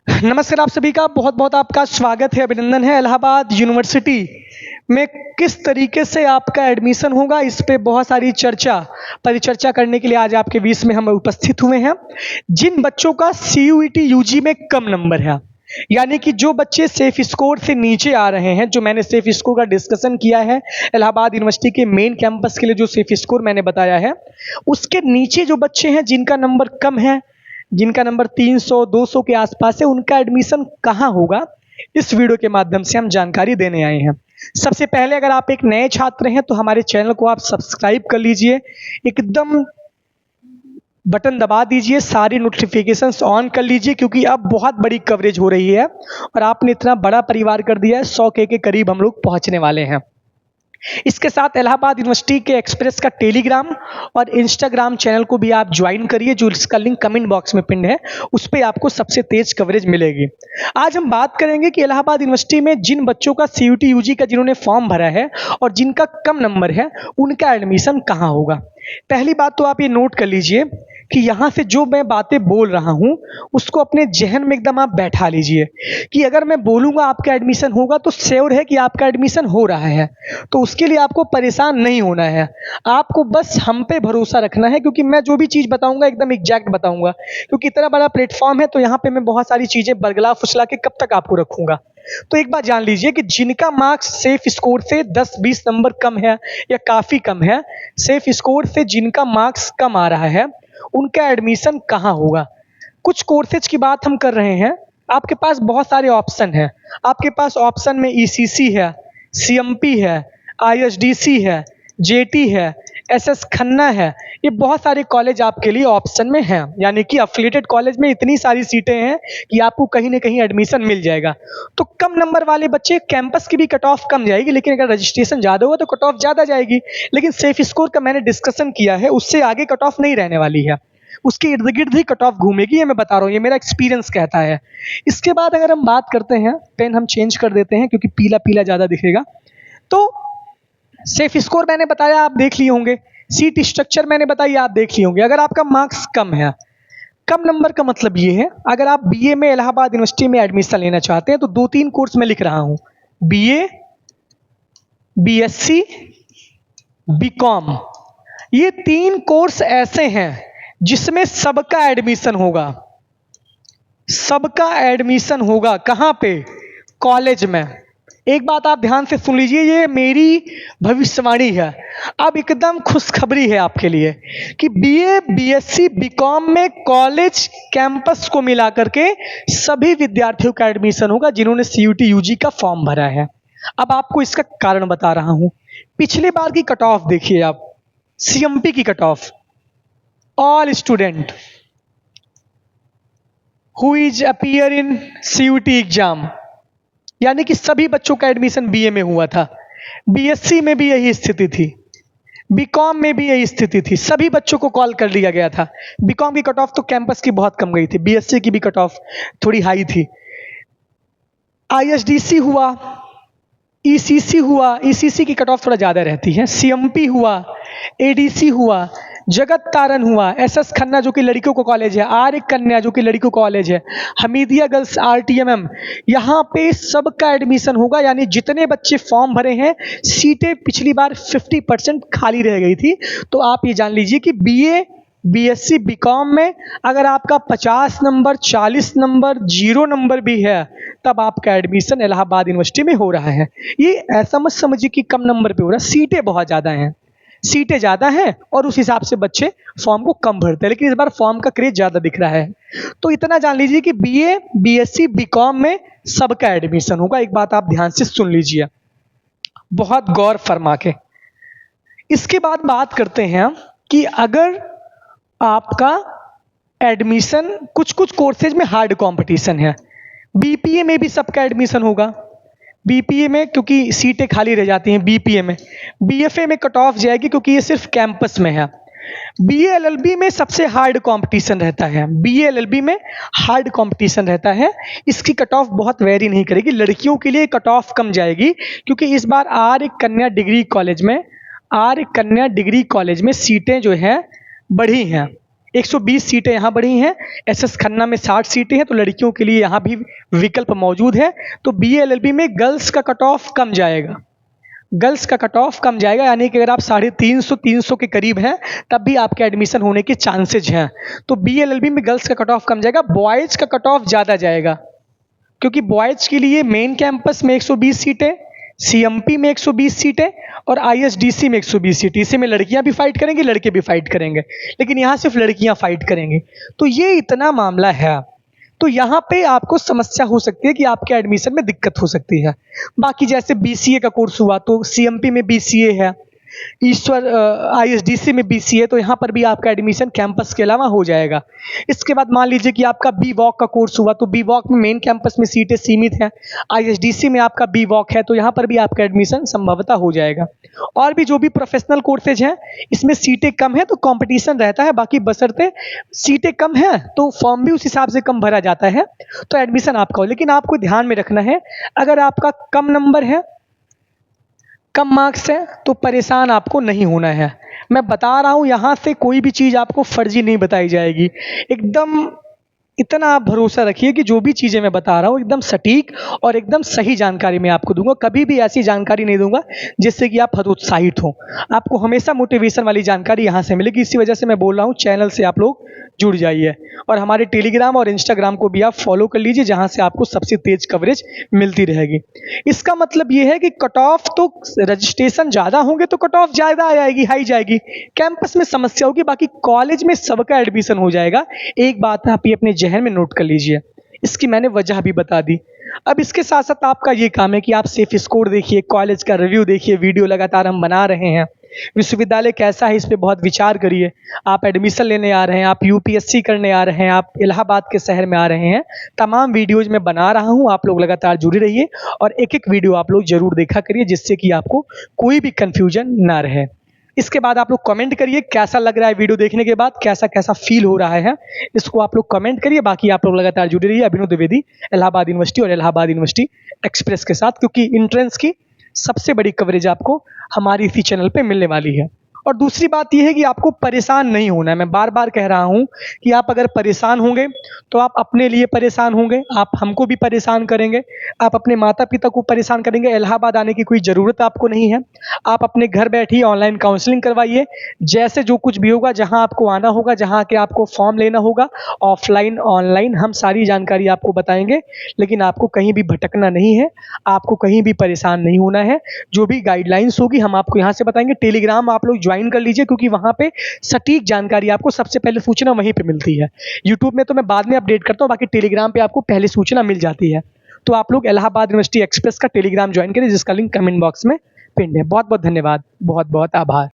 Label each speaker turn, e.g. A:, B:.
A: नमस्कार, आप सभी का बहुत बहुत आपका स्वागत है, अभिनंदन है। इलाहाबाद यूनिवर्सिटी में किस तरीके से आपका एडमिशन होगा, इस पे बहुत सारी परिचर्चा करने के लिए आज आपके बीच में हम उपस्थित हुए हैं। जिन बच्चों का CUET यूजी में कम नंबर है, यानी कि जो बच्चे सेफ स्कोर से नीचे आ रहे हैं, जो मैंने सेफ स्कोर का डिस्कशन किया है, इलाहाबाद यूनिवर्सिटी के मेन कैंपस के लिए जो सेफ स्कोर मैंने बताया है, उसके नीचे जो बच्चे हैं जिनका नंबर कम है, जिनका नंबर 300 200 के आसपास है, उनका एडमिशन कहाँ होगा, इस वीडियो के माध्यम से हम जानकारी देने आए हैं। सबसे पहले अगर आप एक नए छात्र हैं तो हमारे चैनल को आप सब्सक्राइब कर लीजिए, एकदम बटन दबा दीजिए, सारी नोटिफिकेशंस ऑन कर लीजिए, क्योंकि अब बहुत बड़ी कवरेज हो रही है और आपने इतना बड़ा परिवार कर दिया है, 100K के करीब हम लोग पहुंचने वाले हैं। इसके साथ इलाहाबाद यूनिवर्सिटी के एक्सप्रेस का टेलीग्राम और इंस्टाग्राम चैनल को भी आप ज्वाइन करिए, जो इसका लिंक कमेंट बॉक्स में पिन है, उस पर आपको सबसे तेज कवरेज मिलेगी। आज हम बात करेंगे कि इलाहाबाद यूनिवर्सिटी में जिन बच्चों का CUET यूजी का जिन्होंने फॉर्म भरा है और जिनका कम नंबर है, उनका एडमिशन कहाँ होगा। पहली बात तो आप ये नोट कर लीजिए कि यहाँ से जो मैं बातें बोल रहा हूँ उसको अपने जहन में एकदम आप बैठा लीजिए कि अगर मैं बोलूँगा आपका एडमिशन होगा तो श्योर है कि आपका एडमिशन हो रहा है। तो उसके लिए आपको परेशान नहीं होना है, आपको बस हम पे भरोसा रखना है, क्योंकि मैं जो भी चीज़ बताऊँगा एकदम एग्जैक्ट बताऊँगा, क्योंकि इतना बड़ा प्लेटफॉर्म है तो यहाँ पे मैं बहुत सारी चीज़ें बरगला फुसला के कब तक आपको रखूँगा। तो एक बात जान लीजिए कि जिनका मार्क्स सेफ स्कोर से 10-20 नंबर कम है या काफ़ी कम है, सेफ स्कोर से जिनका मार्क्स कम आ रहा है, उनका एडमिशन कहाँ होगा। कुछ कोर्सेज की बात हम कर रहे हैं, आपके पास बहुत सारे ऑप्शन हैं। आपके पास ऑप्शन में ECC है, CMP है, ISDC है, JT है, SS खन्ना है, ये बहुत सारे कॉलेज आपके लिए ऑप्शन में हैं, यानी कि अफिलिएटेड कॉलेज में इतनी सारी सीटें हैं कि आपको कहीं ना कहीं एडमिशन मिल जाएगा। तो कम नंबर वाले बच्चे, कैंपस की भी कट ऑफ कम जाएगी, लेकिन अगर रजिस्ट्रेशन ज़्यादा होगा तो कट ऑफ ज़्यादा जाएगी। लेकिन सेफ स्कोर का मैंने डिस्कशन किया है, उससे आगे कट ऑफ नहीं रहने वाली है, उसके इर्द गिर्द ही कट ऑफ घूमेगी, ये मैं बता रहा हूँ, ये मेरा एक्सपीरियंस कहता है। इसके बाद अगर हम बात करते हैं, पेन हम चेंज कर देते हैं क्योंकि पीला पीला ज़्यादा दिखेगा। तो सेफ स्कोर मैंने बताया, आप देख लिए होंगे। सीट स्ट्रक्चर मैंने बताई, आप देख लिए होंगे। अगर आपका मार्क्स कम है, कम नंबर का मतलब ये है, अगर आप BA में इलाहाबाद यूनिवर्सिटी में एडमिशन लेना चाहते हैं तो 2-3 कोर्स में लिख रहा हूँ, BA, BSc, BCom, ये 3 कोर्स ऐसे हैं जिसमें सबका एडमिशन होगा। सबका एडमिशन होगा कहाँ पे? कॉलेज में। एक बात आप ध्यान से सुन लीजिए, ये मेरी भविष्यवाणी है, अब एकदम खुशखबरी है आपके लिए कि BA, BSc, BCom में कॉलेज कैंपस को मिला करके सभी विद्यार्थियों का एडमिशन होगा जिन्होंने CUET यूजी का फॉर्म भरा है। अब आपको इसका कारण बता रहा हूं। पिछले बार की कट ऑफ देखिए आप, CMP की cut off, all student who is appear in CUET exam, यानी कि सभी बच्चों का एडमिशन BA में हुआ था। BSc में भी यही स्थिति थी, BCom में भी यही स्थिति थी, सभी बच्चों को कॉल कर लिया गया था। BCom की कट ऑफ तो कैंपस की बहुत कम गई थी, BSc की भी कट ऑफ थोड़ी हाई थी। ISDC हुआ, ECC हुआ, ECC की कट ऑफ थोड़ा ज़्यादा रहती है, CMP हुआ, ADC हुआ, जगत तारण हुआ, SS खन्ना जो कि लड़कियों को कॉलेज है, आर्य कन्या जो कि लड़कियों को कॉलेज है, हमीदिया गर्ल्स RTMM, यहाँ पे सबका एडमिशन होगा। यानी जितने बच्चे फॉर्म भरे हैं, सीटें पिछली बार 50% खाली रह गई थी। तो आप ये जान लीजिए कि BA, BSc, BCom में अगर आपका 50 नंबर, 40 नंबर, 0 नंबर भी है, तब आपका एडमिशन इलाहाबाद यूनिवर्सिटी में हो रहा है। ये ऐसा मत समझिए कि कम नंबर पे हो रहा है, सीटें बहुत ज़्यादा हैं, सीटें ज़्यादा हैं और उस हिसाब से बच्चे फॉर्म को कम भरते हैं, लेकिन इस बार फॉर्म का क्रेज ज़्यादा दिख रहा है। तो इतना जान लीजिए कि BA, BSc, BCom में सबका एडमिशन होगा। एक बात आप ध्यान से सुन लीजिए, बहुत गौर फरमा के। इसके बाद बात करते हैं कि अगर आपका एडमिशन, कुछ कुछ कोर्सेज में हार्ड कंपटीशन है, BPA में भी सबका एडमिशन होगा। BPA में क्योंकि सीटें खाली रह जाती हैं, BPA में, BFA में कट ऑफ जाएगी क्योंकि ये सिर्फ कैंपस में है। BA LLB में सबसे हार्ड कंपटीशन रहता है, BA LLB में हार्ड कंपटीशन रहता है। इसकी कट ऑफ बहुत वेरी नहीं करेगी, लड़कियों के लिए कट ऑफ कम जाएगी, क्योंकि इस बार आर्य कन्या डिग्री कॉलेज में सीटें जो है बढ़ी हैं, 120 सीटें यहाँ बढ़ी हैं। एसएस खन्ना में 60 सीटें हैं, तो लड़कियों के लिए यहाँ भी विकल्प मौजूद है। तो बीए एलएलबी में गर्ल्स का कट ऑफ कम जाएगा, गर्ल्स का कट ऑफ कम जाएगा, यानी कि अगर आप 350 के करीब हैं तब भी आपके एडमिशन होने के चांसेज हैं। तो बीएलएलबी में गर्ल्स का कट ऑफ कम जाएगा, बॉयज़ का कट ऑफ ज़्यादा जाएगा, क्योंकि बॉयज़ के लिए मेन कैंपस में 120 सीटें, सीएमपी में 120 सीटें और आईएसडीसी में 120 सीटें। इसी में लड़कियां भी फाइट करेंगी, लड़के भी फाइट करेंगे, लेकिन यहाँ सिर्फ लड़कियां फाइट करेंगी। तो ये इतना मामला है। तो यहाँ पे आपको समस्या हो सकती है कि आपके एडमिशन में दिक्कत हो सकती है। बाकी जैसे बीसीए का कोर्स हुआ तो सीएमपी में बीसीए है, ईश्वर आईएसडीसी में बीसीए, तो यहाँ पर भी आपका एडमिशन कैंपस के अलावा हो जाएगा। इसके बाद मान लीजिए कि आपका बी वॉक का कोर्स हुआ तो बी वॉक में मेन कैंपस में सीटें सीमित हैं, आईएसडीसी में आपका बी वॉक है तो यहाँ पर भी आपका एडमिशन संभवतः हो जाएगा। और भी जो भी प्रोफेशनल कोर्सेज हैं इसमें सीटें कम है तो कंपटीशन रहता है, बाकी बशर्ते सीटें कम हैं तो फॉर्म भी उस हिसाब से कम भरा जाता है, तो एडमिशन आपका हो। लेकिन आपको ध्यान में रखना है, अगर आपका कम नंबर है, कम मार्क्स है, तो परेशान आपको नहीं होना है। मैं बता रहा हूँ, यहाँ से कोई भी चीज़ आपको फर्जी नहीं बताई जाएगी। एकदम इतना आप भरोसा रखिए कि जो भी चीज़ें मैं बता रहा हूँ एकदम सटीक और एकदम सही जानकारी मैं आपको दूंगा। कभी भी ऐसी जानकारी नहीं दूंगा जिससे कि आप हतोत्साहित हों। आपको हमेशा मोटिवेशन वाली जानकारी यहाँ से मिलेगी। इसी वजह से मैं बोल रहा हूँ, चैनल से आप लोग जुड़ जाइए और हमारे टेलीग्राम और इंस्टाग्राम को भी आप फॉलो कर लीजिए, जहाँ से आपको सबसे तेज कवरेज मिलती रहेगी। इसका मतलब ये है कि कट ऑफ तो रजिस्ट्रेशन ज़्यादा होंगे तो कट ऑफ ज़्यादा आ जाएगी, हाई जाएगी। कैंपस में समस्या होगी, बाकी कॉलेज में सबका एडमिशन हो जाएगा। एक बात आप ये अपने जहन में नोट कर लीजिए, इसकी मैंने वजह भी बता दी। अब इसके साथ साथ आपका ये काम है कि आप सेफ स्कोर देखिए, कॉलेज का रिव्यू देखिए, वीडियो लगातार हम बना रहे हैं। विश्वविद्यालय कैसा है इस पे बहुत विचार करिए। आप एडमिशन लेने आ रहे हैं, आप यूपीएससी करने आ रहे हैं, आप इलाहाबाद के शहर में आ रहे हैं, तमाम वीडियोज मैं बना रहा हूँ, आप लोग लगातार जुड़े रहिए और एक एक वीडियो आप लोग जरूर देखा करिए, जिससे कि आपको कोई भी कन्फ्यूजन ना रहे। इसके बाद आप लोग कमेंट करिए कैसा लग रहा है वीडियो देखने के बाद, कैसा कैसा फील हो रहा है, इसको आप लोग कमेंट करिए। बाकी आप लोग लगातार जुड़े रहिए अभिनव द्विवेदी इलाहाबाद यूनिवर्सिटी और इलाहाबाद यूनिवर्सिटी एक्सप्रेस के साथ, क्योंकि एंट्रेंस की सबसे बड़ी कवरेज आपको हमारी इसी चैनल पे मिलने वाली है। और दूसरी बात यह है कि आपको परेशान नहीं होना है। मैं बार बार कह रहा हूं कि आप अगर परेशान होंगे तो आप अपने लिए परेशान होंगे, आप हमको भी परेशान करेंगे, आप अपने माता पिता को परेशान करेंगे। इलाहाबाद आने की कोई ज़रूरत आपको नहीं है। आप अपने घर बैठिए ऑनलाइन काउंसलिंग करवाइए, जैसे जो कुछ भी होगा, जहां आपको आना होगा, जहां के आपको फॉर्म लेना होगा, ऑफलाइन ऑनलाइन हम सारी जानकारी आपको बताएंगे। लेकिन आपको कहीं भी भटकना नहीं है, आपको कहीं भी परेशान नहीं होना है। जो भी गाइडलाइंस होगी हम आपको यहाँ से बताएंगे। टेलीग्राम आप लोग ज्वाइन कर लीजिए, क्योंकि वहाँ पे सटीक जानकारी आपको सबसे पहले सूचना वहीं पे मिलती है। यूट्यूब में तो मैं बाद में अपडेट करता हूँ, बाकी टेलीग्राम पे आपको पहले सूचना मिल जाती है। तो आप लोग इलाहाबाद यूनिवर्सिटी एक्सप्रेस का टेलीग्राम ज्वाइन करें, जिसका लिंक कमेंट बॉक्स में पिन है। बहुत बहुत धन्यवाद, बहुत बहुत आभार।